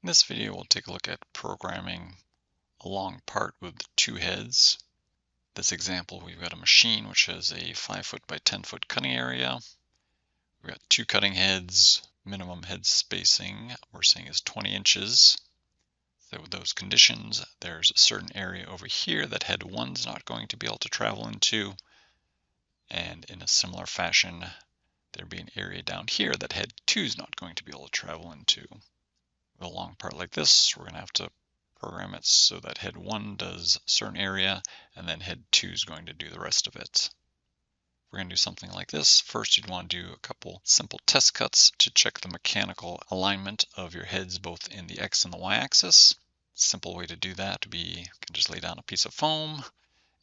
In this video, we'll take a look at programming a long part with two heads. This example, we've got a machine which has a 5-foot by 10-foot cutting area. We've got two cutting heads. Minimum head spacing we're saying is 20 inches. So with those conditions, there's a certain area over here that head 1's not going to be able to travel into. And in a similar fashion, there'd be an area down here that head 2's not going to be able to travel into. With a long part like this, we're going to have to program it so that head 1 does a certain area, and then head 2 is going to do the rest of it. We're going to do something like this. First, you'd want to do a couple simple test cuts to check the mechanical alignment of your heads both in the X and the Y axis. Simple way to do that would be you can just lay down a piece of foam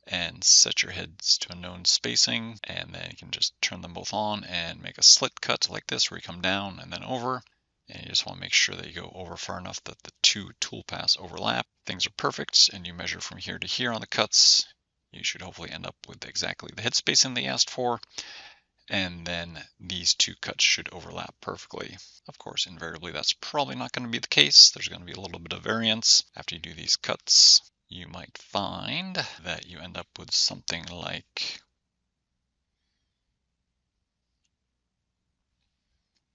and set your heads to a known spacing, and then you can just turn them both on and make a slit cut like this where you come down and then over. And you just want to make sure that you go over far enough that the two toolpaths overlap. Things are perfect, and you measure from here to here on the cuts. You should hopefully end up with exactly the head spacing they asked for. And then these two cuts should overlap perfectly. Of course, invariably, that's probably not going to be the case. There's going to be a little bit of variance. After you do these cuts, you might find that you end up with something like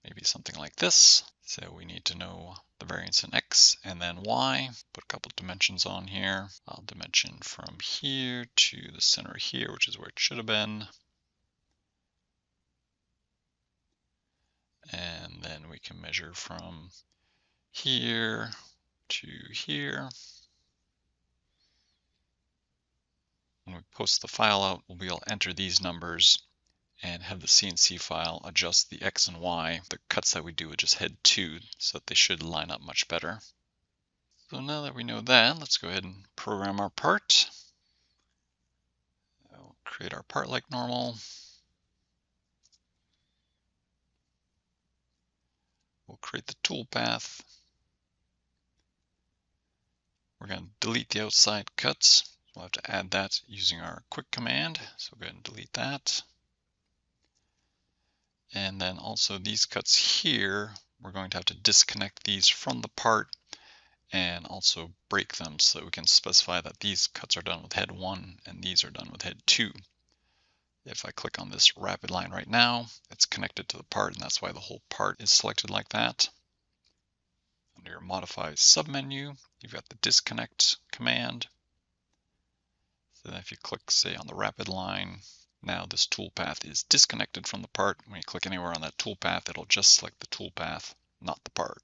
maybe something like this. So we need to know the variance in X and then Y. Put a couple dimensions on here. I'll dimension from here to the center here, which is where it should have been. And then we can measure from here to here. When we post the file out, we'll be able to enter these numbers and have the CNC file adjust the X and Y, the cuts that we do with just head 2, so that they should line up much better. So now that we know that, let's go ahead and program our part. We'll create our part like normal. We'll create the toolpath. We're going to delete the outside cuts. We'll have to add that using our quick command. So go ahead and delete that. And then also these cuts here, we're going to have to disconnect these from the part and also break them so that we can specify that these cuts are done with head 1 and these are done with head 2. If I click on this rapid line right now, it's connected to the part, and that's why the whole part is selected like that. Under your Modify submenu, you've got the Disconnect command. So then if you click, say, on the rapid line, now this toolpath is disconnected from the part. When you click anywhere on that toolpath, it'll just select the toolpath, not the part.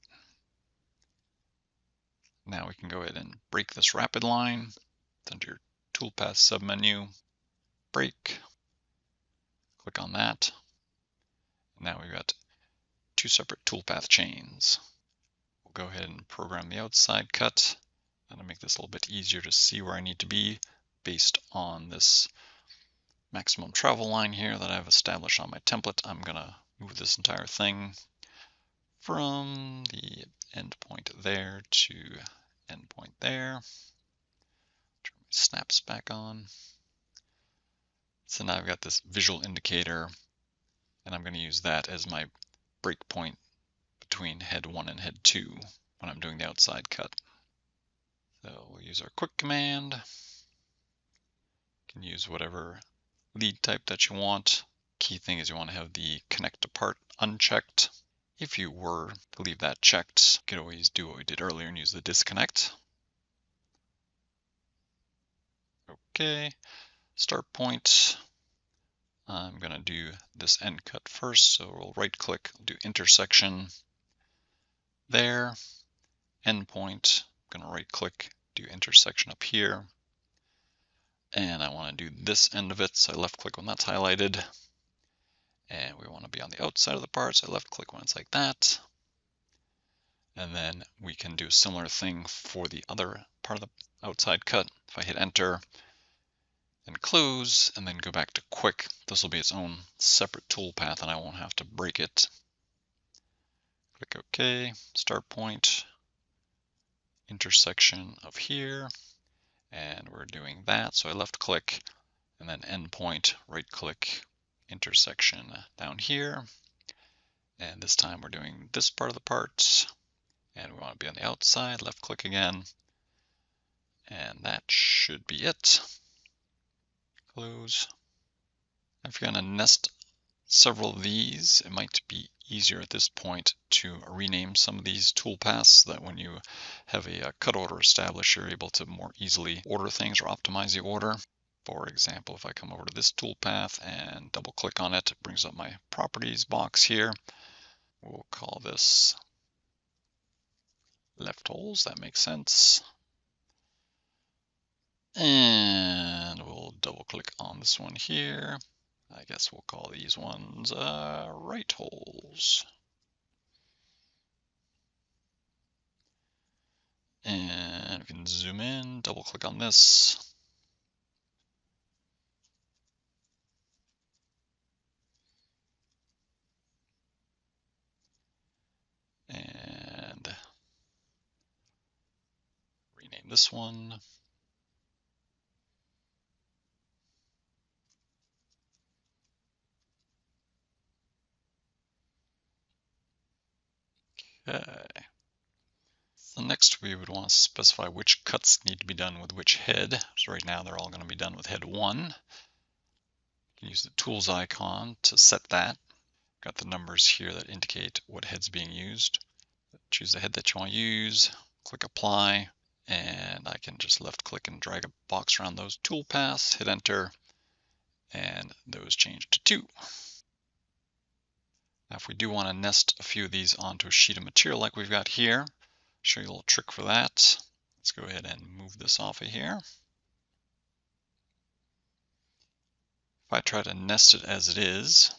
Now we can go ahead and break this rapid line. It's under your toolpath submenu, break, click on that. Now we've got two separate toolpath chains. We'll go ahead and program the outside cut. And to make this a little bit easier to see where I need to be based on this maximum travel line here that I've established on my template, I'm going to move this entire thing from the endpoint there to endpoint there. Turn my snaps back on. So now I've got this visual indicator, and I'm going to use that as my breakpoint between head 1 and head 2 when I'm doing the outside cut. So we'll use our quick command. You can use whatever lead type that you want. Key thing is you want to have the connect to part unchecked. If you were to leave that checked, you could always do what we did earlier and use the disconnect. Okay, start point. I'm going to do this end cut first, so we'll right click, do intersection there, end point. I'm going to right click, do intersection up here. And I want to do this end of it, so I left click when that's highlighted. And we want to be on the outside of the part, so I left click when it's like that. And then we can do a similar thing for the other part of the outside cut. If I hit enter and close and then go back to quick, this will be its own separate toolpath and I won't have to break it. Click OK, start point, intersection of here, and we're doing that. So I left click and then endpoint, right click, intersection down here. And this time we're doing this part of the part. And we want to be on the outside, left click again. And that should be it. Close. If you're going to nest several of these, it might be easier at this point to rename some of these toolpaths so that when you have a cut order established, you're able to more easily order things or optimize the order. For example, if I come over to this toolpath and double click on it, it brings up my properties box here. We'll call this left holes, that makes sense. And we'll double click on this one here. I guess we'll call these ones right holes. And we can zoom in, double click on this. And rename this one. Okay. So next we would want to specify which cuts need to be done with which head. So right now they're all going to be done with head 1. You can use the tools icon to set that. Got the numbers here that indicate what head's being used. Choose the head that you want to use, click apply, and I can just left click and drag a box around those toolpaths, hit enter, and those change to 2. Now if we do want to nest a few of these onto a sheet of material like we've got here, I'll show you a little trick for that. Let's go ahead and move this off of here. If I try to nest it as it is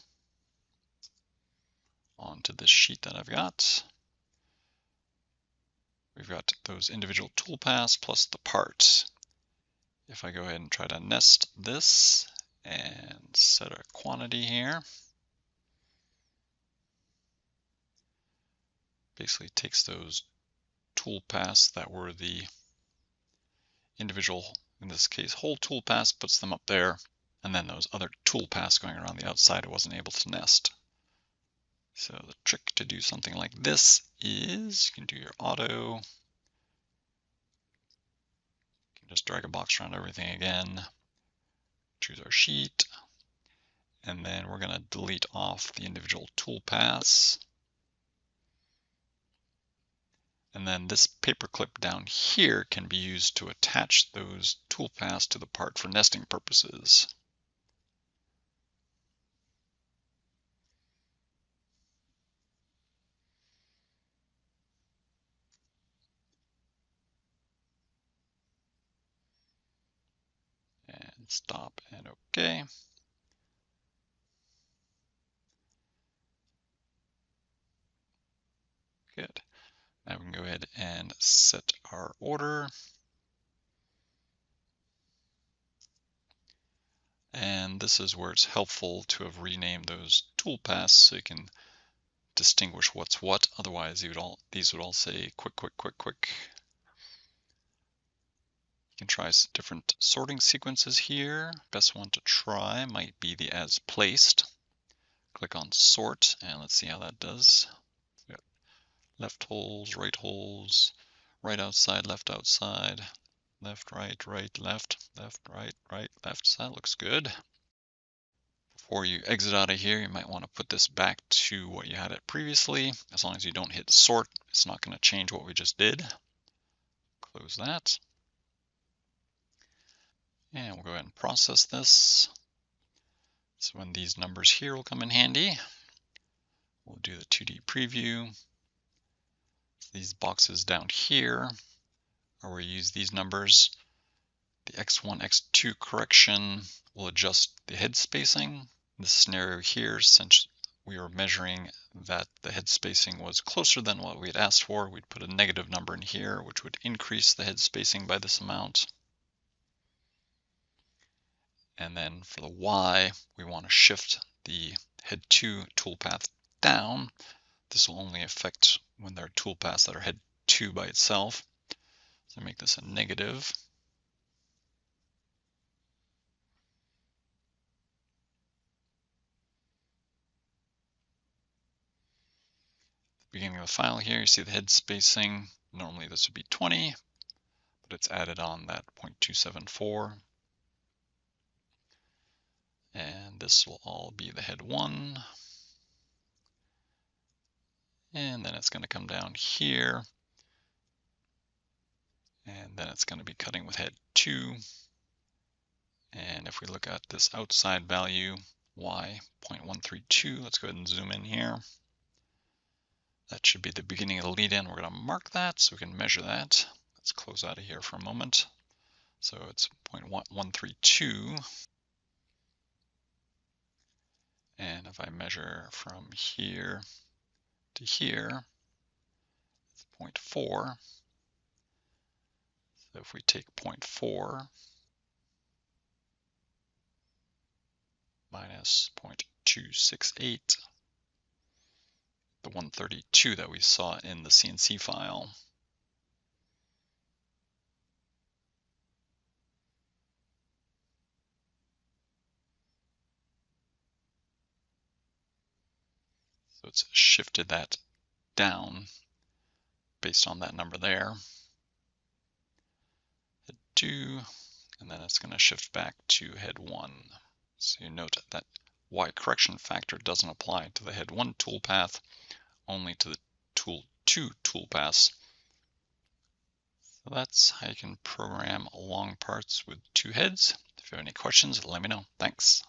onto this sheet that I've got, we've got those individual toolpaths plus the part. If I go ahead and try to nest this and set a quantity here, basically takes those toolpaths that were the individual, in this case, whole toolpaths, puts them up there, and then those other toolpaths going around the outside it wasn't able to nest. So the trick to do something like this is you can do your auto. You can just drag a box around everything again, choose our sheet, and then we're going to delete off the individual toolpaths. And then this paper clip down here can be used to attach those toolpaths to the part for nesting purposes. And stop and OK. Good. Now we can go ahead and set our order. And this is where it's helpful to have renamed those toolpaths so you can distinguish what's what. Otherwise, these would all say quick, quick, quick, quick. You can try different sorting sequences here. Best one to try might be the as placed. Click on sort and let's see how that does. Left holes, right outside, left outside, left, right, left, right, left. So that looks good. Before you exit out of here, you might want to put this back to what you had it previously. As long as you don't hit sort, it's not going to change what we just did. Close that. And we'll go ahead and process this. So when these numbers here will come in handy, we'll do the 2D preview. These boxes down here are where you use these numbers. The X1, X2 correction will adjust the head spacing. In this scenario here, since we were measuring that the head spacing was closer than what we had asked for, we'd put a negative number in here, which would increase the head spacing by this amount. And then for the Y, we want to shift the head 2 toolpath down. This will only affect when there are toolpaths that are head 2 by itself. So make this a negative. beginning of the file here, you see the head spacing. Normally this would be 20, but it's added on that 0.274. And this will all be the head 1. And then it's going to come down here. And then it's going to be cutting with head 2. And if we look at this outside value, y 0.132, let's go ahead and zoom in here. That should be the beginning of the lead in. We're going to mark that so we can measure that. Let's close out of here for a moment. So it's 0.132. And if I measure from here to here, it's 0.4. So if we take 0.4 minus 0.268, the 132 that we saw in the CNC file, so it's shifted that down based on that number there. Head 2, and then it's going to shift back to head 1. So you note that Y correction factor doesn't apply to the head 1 toolpath, only to the tool 2 toolpaths. So that's how you can program long parts with 2 heads. If you have any questions, let me know. Thanks.